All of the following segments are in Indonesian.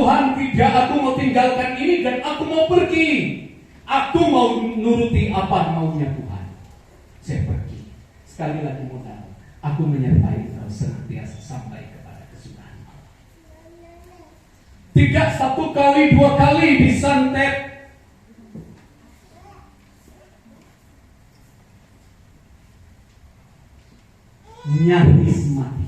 Tuhan, tidak, aku mau tinggalkan ini dan aku mau pergi. Aku mau nuruti apa maunya Tuhan. Saya pergi. Sekali lagi modal, aku menyertai engkau senantiasa sampai kepada kesudahan. Tidak satu kali, dua kali disantet. Nyaris mati.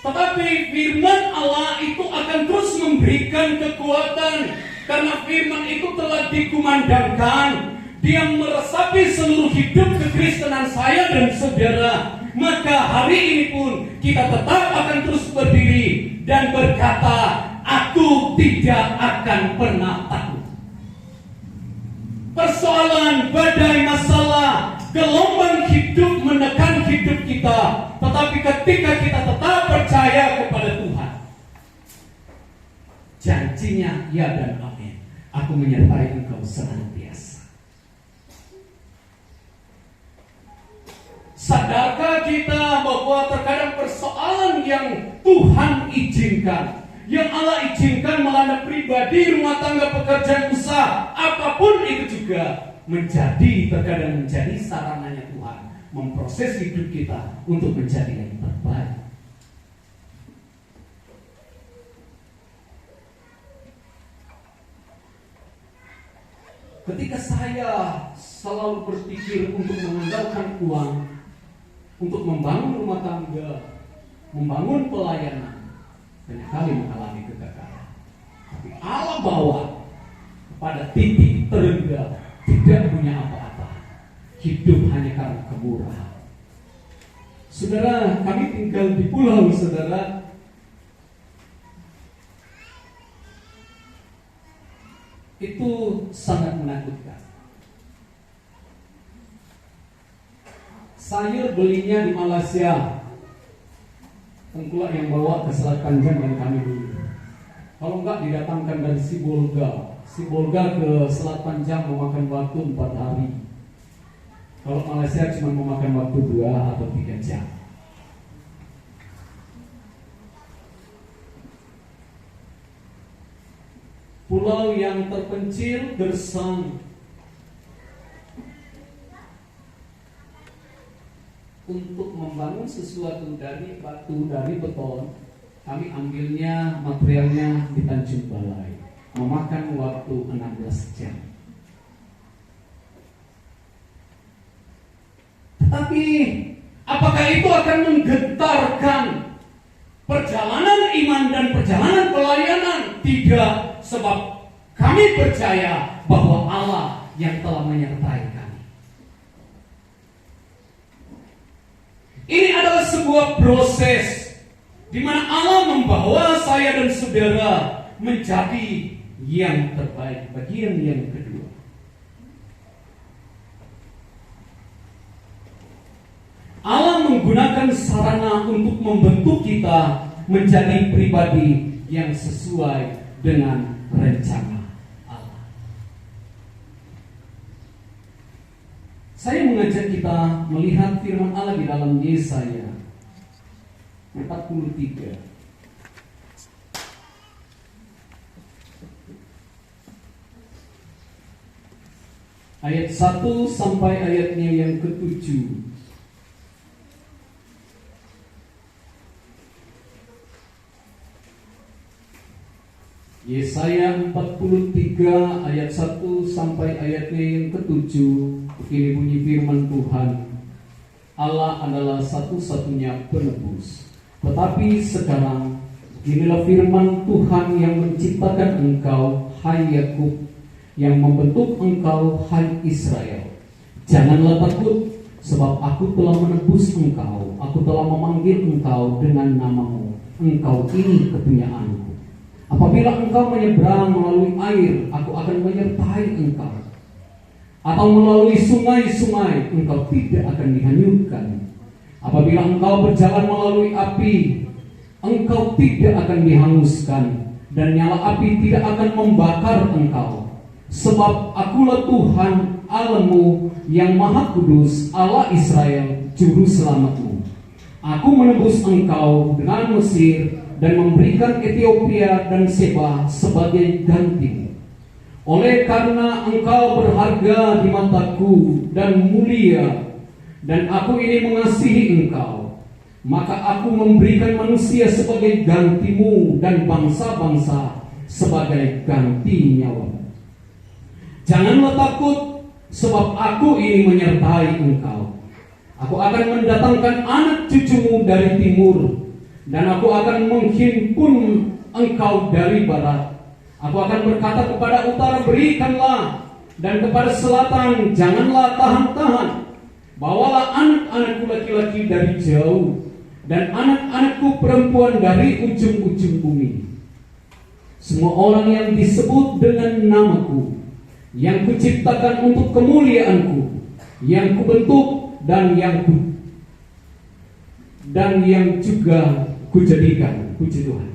Tetapi firman Allah itu akan terus memberikan kekuatan. Karena firman itu telah dikumandangkan. Dia meresapi seluruh hidup kekristenan saya dan saudara. Maka hari ini pun kita tetap akan terus berdiri dan berkata, aku tidak akan pernah takut. Persoalan, badai, masalah, gelombang hidup menekan hidup kita. Tetapi ketika kita tetap percaya kepada Tuhan, janjinya ya dan amin. Aku menyertai engkau senantiasa. Sadarkah kita bahwa terkadang persoalan yang Tuhan izinkan, yang Allah izinkan melanda pribadi, rumah tangga, pekerjaan, usaha, apapun itu juga terkadang menjadi sarananya Tuhan memproses hidup kita untuk menjadi yang terbaik. Ketika saya selalu berpikir untuk mengandalkan uang untuk membangun rumah tangga, membangun pelayanan, banyak kali mengalami kegagalan. Tapi Allah bawa kepada titik terendah, tidak punya apa-apa, hidup hanya karena kemurahan. Saudara, kami tinggal di pulau, saudara. Itu sangat menakutkan. Sayur belinya di Malaysia, tengkulak yang bawa ke Selat Panjang yang kami dulu. Kalau enggak didatangkan dari Sibolga ke Selat Panjang memakan waktu 4 hari. Kalau Malaysia cuma memakan waktu 2 atau 3 jam. Pulau yang terpencil gersang. Untuk membangun sesuatu dari batu, dari beton, kami ambilnya materialnya di Tanjung Balai, memakan waktu 16 jam. Tetapi apakah itu akan menggetarkan perjalanan iman dan perjalanan pelayanan? Tidak, sebab kami percaya bahwa Allah yang telah menyertai kami. Ini adalah sebuah proses di mana Allah membawa saya dan saudara menjadi yang terbaik. Bagian yang kedua, Allah menggunakan sarana untuk membentuk kita menjadi pribadi yang sesuai dengan rencana Allah. Saya mengajak kita melihat firman Allah di dalam Yesaya 43. Ayat 1 sampai ayatnya yang ke-7. Yesaya 43 ayat 1 sampai ayatnya yang ke-7. Begini bunyi firman Tuhan. Allah adalah satu-satunya penebus. Tetapi sekarang inilah firman Tuhan yang menciptakan engkau, hai Yakub, yang membentuk engkau, hai Israel. Janganlah takut, sebab aku telah menebus engkau. Aku telah memanggil engkau dengan namamu. Engkau ini kepunyaanku. Apabila engkau menyeberang melalui air, aku akan menyertai engkau. Atau melalui sungai-sungai, engkau tidak akan dihanyutkan. Apabila engkau berjalan melalui api, engkau tidak akan dihanguskan, dan nyala api tidak akan membakar engkau. Sebab akulah Tuhan Allahmu yang Maha Kudus, Allah Israel, Juru Selamatmu. Aku menebus engkau dengan Mesir dan memberikan Ethiopia dan Seba sebagai gantimu. Oleh karena engkau berharga di mataku dan mulia, dan aku ini mengasihi engkau, maka aku memberikan manusia sebagai gantimu dan bangsa-bangsa sebagai ganti nyawamu. Janganlah takut, sebab aku ini menyertai engkau. Aku akan mendatangkan anak cucumu dari timur, dan aku akan menghimpun engkau dari barat. Aku akan berkata kepada utara, berikanlah, dan kepada selatan, janganlah tahan-tahan. Bawalah anak-anakku laki-laki dari jauh, dan anak-anakku perempuan dari ujung-ujung bumi. Semua orang yang disebut dengan namaku, yang kuciptakan untuk kemuliaanku, yang kubentuk dan yang juga kujadikan, puji Tuhan.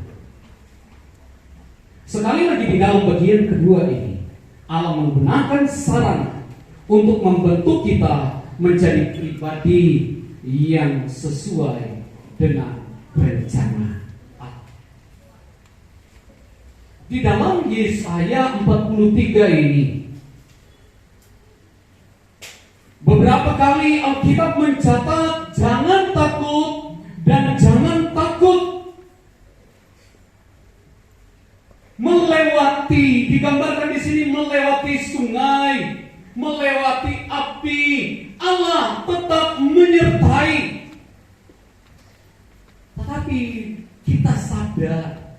Sekali lagi di dalam bagian kedua ini, Allah menggunakan sarana untuk membentuk kita menjadi pribadi yang sesuai dengan rencana Allah. Di dalam Yesaya 43 ini, beberapa kali Alkitab mencatat jangan takut dan jangan takut. Melewati, digambarkan di sini melewati sungai, melewati api, Allah tetap menyertai. Tetapi kita sadar,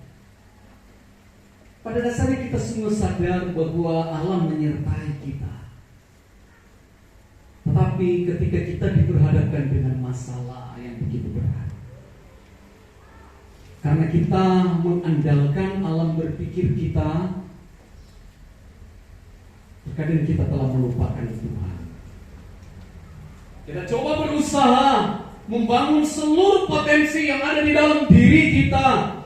pada dasarnya kita semua sadar bahwa Allah menyertai kita. Tetapi ketika kita diperhadapkan dengan masalah yang begitu berat, karena kita mengandalkan alam berpikir kita, terkadang kita telah melupakan Tuhan. Kita coba berusaha membangun seluruh potensi yang ada di dalam diri kita,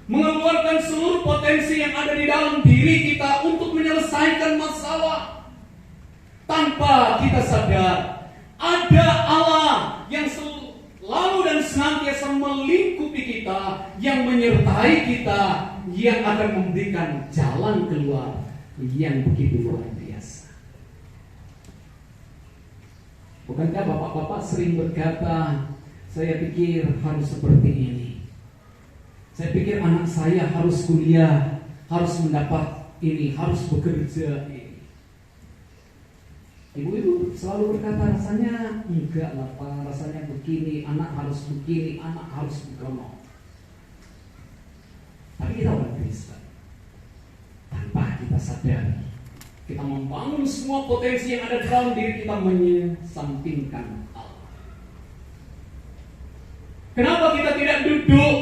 mengeluarkan seluruh potensi yang ada di dalam diri kita untuk menyelesaikan masalah, tanpa kita sadar ada Allah yang selalu dan senantiasa melingkupi kita, yang menyertai kita, yang akan memberikan jalan keluar yang begitu luar biasa. Bukankah bapak-bapak sering berkata, saya pikir harus seperti ini, saya pikir anak saya harus kuliah, harus mendapat ini, harus bekerja ini. Ibu-ibu selalu berkata, rasanya enggak lah Pak, rasanya begini, anak harus begini, anak harus begono. Tapi kita orang Kristen, tanpa kita sadari, kita membangun semua potensi yang ada dalam diri kita, menyesampingkan Allah. Kenapa kita tidak duduk?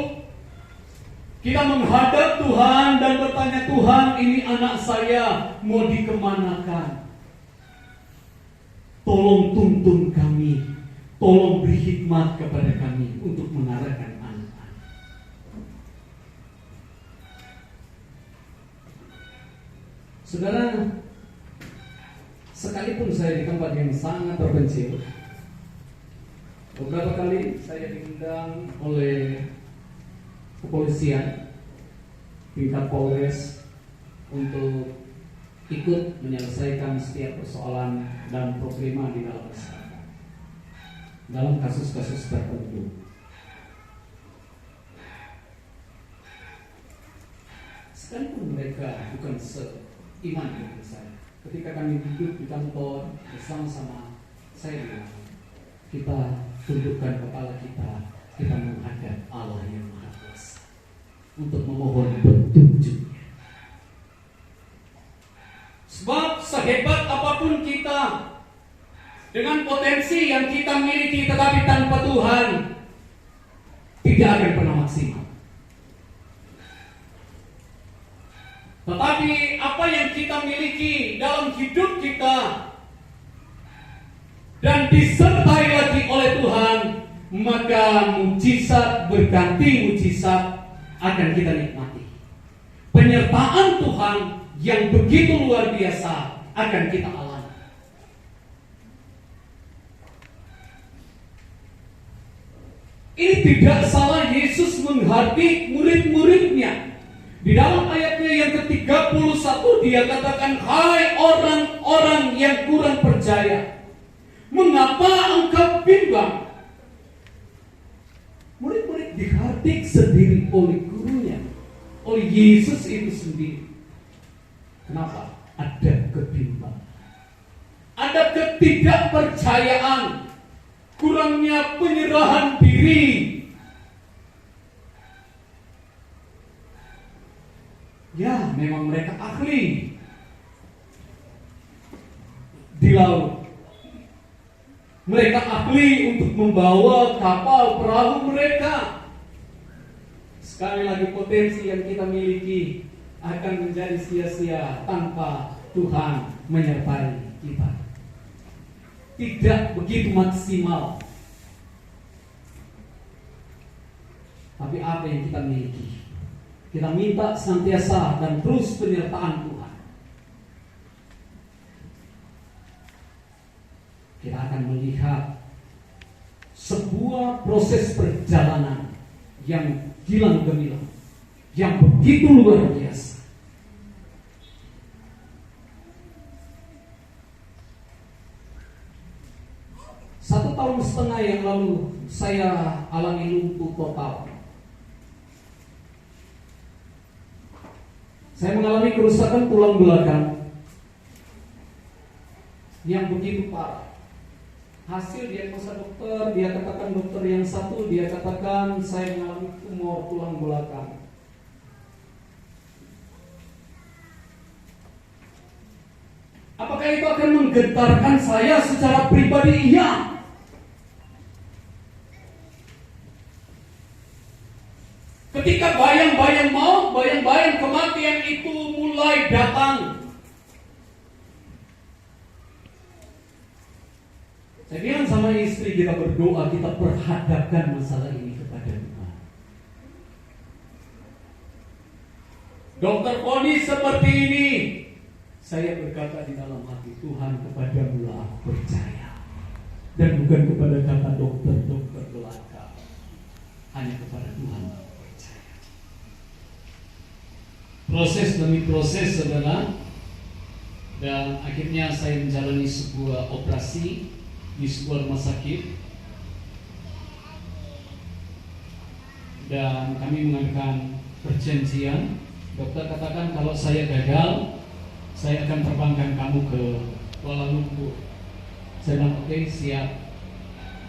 Kita menghadap Tuhan dan bertanya, Tuhan, ini anak saya mau dikemanakan? Tolong tuntun kami, tolong beri hikmat kepada kami untuk mengarahkan anak-anak. Saudara, sekalipun saya di tempat yang sangat terpencil, beberapa kali saya diundang oleh kepolisian tingkat Polres untuk ikut menyelesaikan setiap persoalan dan problema di dalam masyarakat dalam kasus-kasus tertentu. Sekalipun mereka bukan seiman dengan saya, ketika kami duduk di kantor bersama-sama, saya bilang, kita tundukkan kepala kita, kita menghadap Allah yang Maha Kuasa untuk memohon petunjuk. Sebab sehebat apapun kita, dengan potensi yang kita miliki, tetapi tanpa Tuhan, tidak akan pernah maksimal. Tetapi apa yang kita miliki dalam hidup kita dan disertai lagi oleh Tuhan, maka mujizat berganti mujizat akan kita nikmati. Penyertaan Tuhan yang begitu luar biasa akan kita alami. Ini tidak salah Yesus hati murid-muridnya. Di dalam ayatnya yang ke-31 dia katakan, hai orang-orang yang kurang percaya, mengapa engkau bimbang? Murid-murid dihardik sendiri oleh gurunya, oleh Yesus itu sendiri. Kenapa? Ada kebimbangan, ada ketidakpercayaan, kurangnya penyerahan diri. Ya, memang mereka ahli di laut. Mereka ahli untuk membawa kapal perahu mereka. Sekali lagi, potensi yang kita miliki akan menjadi sia-sia tanpa Tuhan menyertai kita. Tidak begitu maksimal. Tapi apa yang kita miliki? Kita minta senantiasa dan terus penyertaan Tuhan. Kita akan melihat sebuah proses perjalanan yang gilang gemilang, yang begitu luar biasa. Satu tahun setengah yang lalu saya alami lumpuh total. Saya mengalami kerusakan tulang belakang yang begitu parah. Hasil diagnosa dokter, dia katakan dokter yang satu, dia katakan saya mengalami tumor tulang belakang. Apakah itu akan menggetarkan saya secara pribadi? Iya. Ketika bayang-bayang maut, bayang-bayang kematian itu mulai datang, saya bilang sama istri, kita berdoa, kita perhadapkan masalah ini kepada Tuhan. Dokter vonis seperti ini, saya berkata di dalam hati, Tuhan, kepadamu lah aku percaya, dan bukan kepada kata dokter-dokter belaka, hanya kepada Tuhan aku percaya. Proses demi proses, saudara, dan akhirnya saya menjalani sebuah operasi di sebuah rumah sakit, dan kami mengadakan perjanjian. Dokter katakan kalau saya gagal, saya akan terbangkan kamu ke Kuala Lumpur. Saya bilang oke, siap.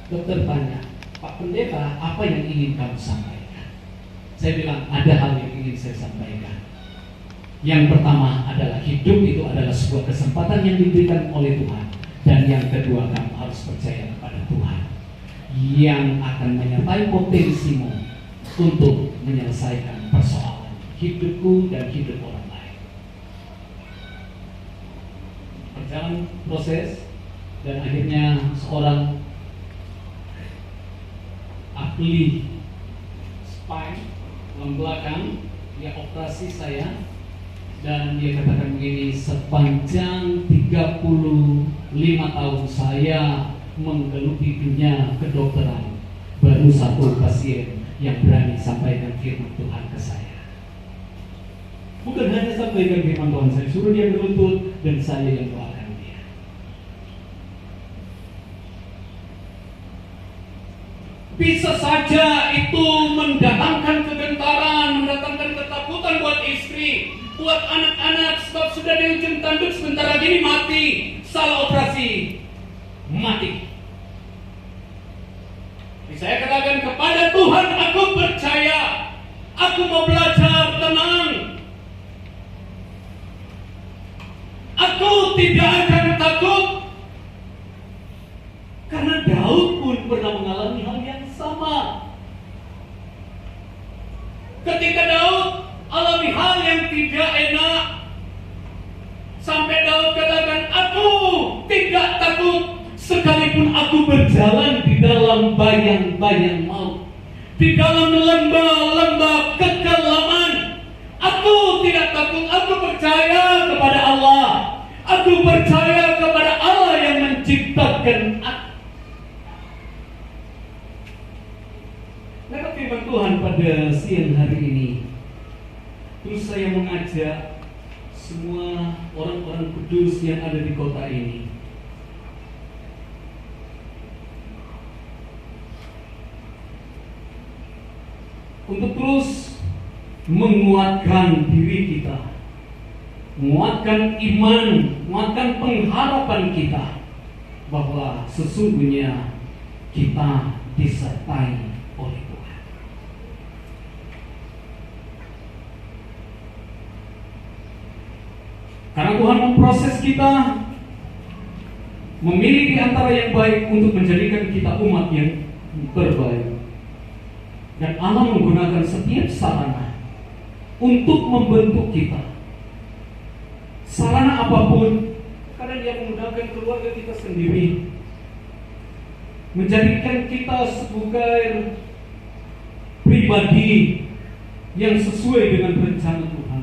Dokter tanya, Pak Pendeta, apa yang ingin kamu sampaikan? Saya bilang ada hal yang ingin saya sampaikan. Yang pertama adalah hidup itu adalah sebuah kesempatan yang diberikan oleh Tuhan. Dan yang kedua, kamu harus percaya kepada Tuhan yang akan menyertai potensimu untuk menyelesaikan persoalan hidupku dan hidup orang lain. Berjalan proses, dan akhirnya seorang ahli spine tulang belakang dia operasi saya, dan dia katakan begini, sepanjang 35 tahun saya menggeluti dunia kedokteran, baru satu pasien yang berani sampaikan firman Tuhan ke saya. Bukan hanya sampaikan firman Tuhan, saya suruh dia berlutut dan saya yang doakan dia. Bisa saja itu mendatangkan kegentaran, mendatangkan ketakutan buat istri, buat anak-anak, sebab sudah di ujung tanduk, sebentar lagi ini mati, salah operasi, mati. Jadi saya katakan kepada Tuhan, aku percaya, aku mau belajar tenang, aku tidak akan takut, karena Daud pun pernah mengalami hal yang sama. Ketika Daud alami hal yang tidak enak, sampai Daud katakan, aku tidak takut sekalipun aku berjalan di dalam bayang-bayang maut, di dalam lembah-lembah kekelaman, aku tidak takut. Aku percaya kepada Allah, aku percaya kepada Allah yang menciptakan aku. Maka firman Tuhan pada siang Terus saya mengajak semua orang-orang kudus yang ada di kota ini untuk terus menguatkan diri kita, menguatkan iman, menguatkan pengharapan kita bahwa sesungguhnya kita disertai oleh Tuhan. Karena Tuhan memproses kita, memilih di antara yang baik untuk menjadikan kita umat yang terbaik. Dan Allah menggunakan setiap sarana untuk membentuk kita. Sarana apapun, karena Dia menggunakan keluarga kita sendiri, menjadikan kita sebagai pribadi yang sesuai dengan rencana Tuhan.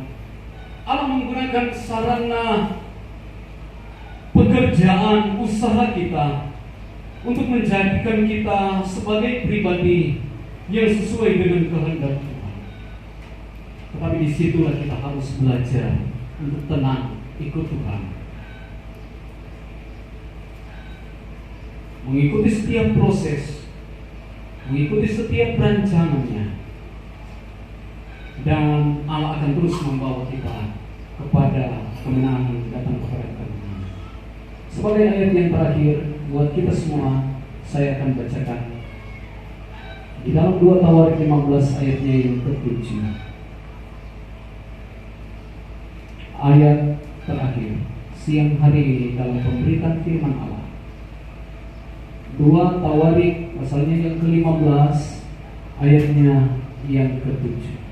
Allah menggunakan sarana pekerjaan, usaha kita untuk menjadikan kita sebagai pribadi yang sesuai dengan kehendak Tuhan. Tetapi disitulah kita harus belajar untuk tenang, ikut Tuhan, mengikuti setiap proses, mengikuti setiap rancangannya, dan Allah akan terus membawa kita kepada kemenangan, datang kepada kemenangan. Sebagai ayat yang terakhir buat kita semua, saya akan bacakan di dalam 2 Tawarik 15 ayatnya yang ke-7. Ayat terakhir siang hari ini dalam pemberitaan firman Allah. 2 Tawarik pasalnya yang ke-15 ayatnya yang ke-7.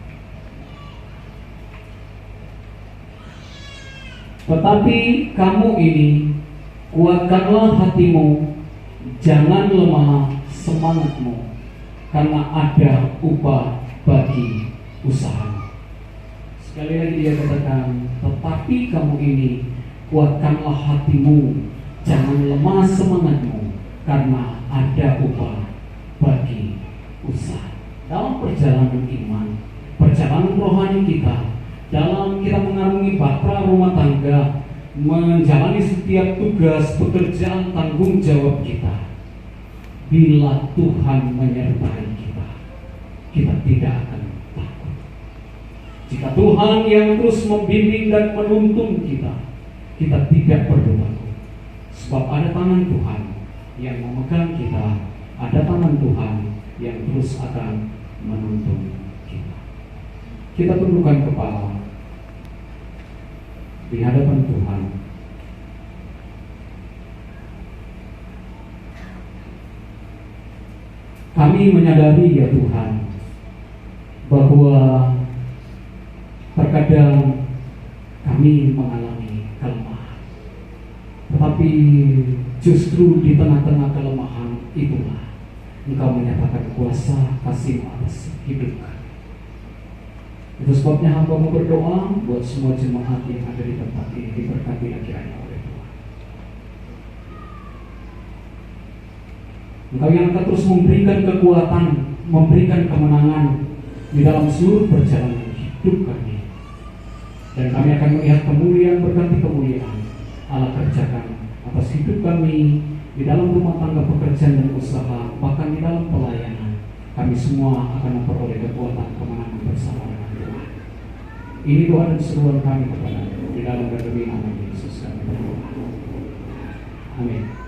Tetapi kamu ini, kuatkanlah hatimu, jangan lemah semangatmu, karena ada upah bagi usaha. Sekali lagi dia katakan, tetapi kamu ini, kuatkanlah hatimu, jangan lemah semangatmu, karena ada upah bagi usaha. Dalam perjalanan iman, perjalanan rohani kita, dalam kita mengarungi batra rumah tangga, menjalani setiap tugas, pekerjaan, tanggung jawab kita, bila Tuhan menyertai kita, kita tidak akan takut. Jika Tuhan yang terus membimbing dan menuntun kita, kita tidak perlu takut. Sebab ada tangan Tuhan yang memegang kita, ada tangan Tuhan yang terus akan menuntun kita. Kita tundukkan kepala di hadapan Tuhan. Kami menyadari ya Tuhan, bahwa terkadang kami mengalami kelemahan. Tetapi justru di tengah-tengah kelemahan itulah Engkau menyatakan kuasa kasih atas hidup kami. Itu sebabnya hamba mau berdoa buat semua jemaat yang ada di tempat ini, diberkati kiranya oleh Tuhan. Engkau yang akan terus memberikan kekuatan, memberikan kemenangan di dalam seluruh perjalanan hidup kami. Dan kami akan melihat kemuliaan berganti kemuliaan Allah kerjakan atas hidup kami di dalam rumah tangga, pekerjaan dan usaha, bahkan di dalam pelayanan. Kami semua akan memperoleh kekuatan kemenangan bersama dengan Tuhan. Ini doa dan seruan kami kepada di dalam dan demi nama Yesus kami berdoa. Amin.